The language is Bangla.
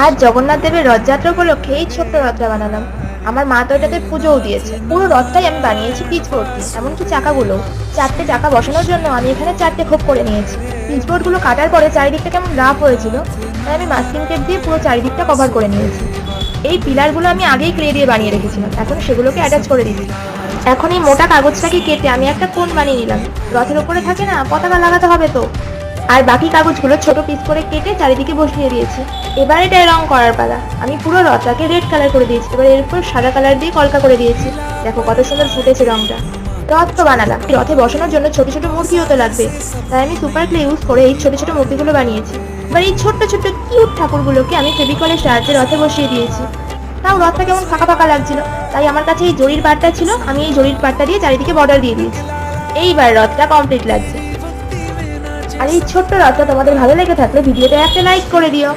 আজ জগন্নাথ দেবের রথযাত্রা উপলক্ষে এই ছোট্ট রথটা বানালাম। আমার মা তো এটাতে পুজোও দিয়েছে। পুরো রথটাই আমি বানিয়েছি পিচবোর্ড দিয়ে, এমনকি চাকাগুলো। 4টে চাকা বসানোর জন্য আমি এখানে 4টে খোপ করে নিয়েছি। পিচবোর্ড গুলো কাটার পরে চারিদিকটা কেমন রাফ হয়েছিল, তাই আমি মাস্কিং টেপ দিয়ে পুরো চারিদিকটা কভার করে নিয়েছি। এই পিলার গুলো আমি আগেই ক্লে দিয়ে বানিয়ে রেখেছিলাম, এখন সেগুলোকে অ্যাটাচ করে দিচ্ছি। এখন এই মোটা কাগজটাকে কেটে আমি একটা কোণ বানিয়ে নিলাম। রথের উপরে থাকে না, পতাকা লাগাতে হবে তো। আর বাকি কাগজগুলো ছোট পিস করে কেটে চারিদিকে বসিয়ে দিয়েছি। এবার এটায় রং করার পালা। আমি পুরো রথটাকে রেড কালার করে দিয়েছি, এবার এর উপর সাদা কালার দিয়ে কলকা করে দিয়েছি। দেখো কত সুন্দর ফুটেছে রংটা। রথ তো বানালাম, রথে বসানোর জন্য ছোট ছোট মূর্তিও তো লাগবে, তাই আমি সুপার ক্লে ইউজ করে এই ছোট ছোট মূর্তিগুলো বানিয়েছি। এবার এই ছোট্ট ছোট্ট কিউট ঠাকুরগুলোকে আমি ফেভিকলের সাহায্যে রথে বসিয়ে দিয়েছি। তাও রথটা কেমন ফাঁকা ফাঁকা লাগছিল, তাই আমার কাছে এই জরির পাটটা ছিল, আমি এই জরির পাটটা দিয়ে চারিদিকে বর্ডার দিয়ে দিয়েছি। এইবার রথটা কমপ্লিট লাগছে। আর এই ছোট্ট রথটা তোমাদের ভালো লেগে থাকলে ভিডিওতে একটা লাইক করে দিও।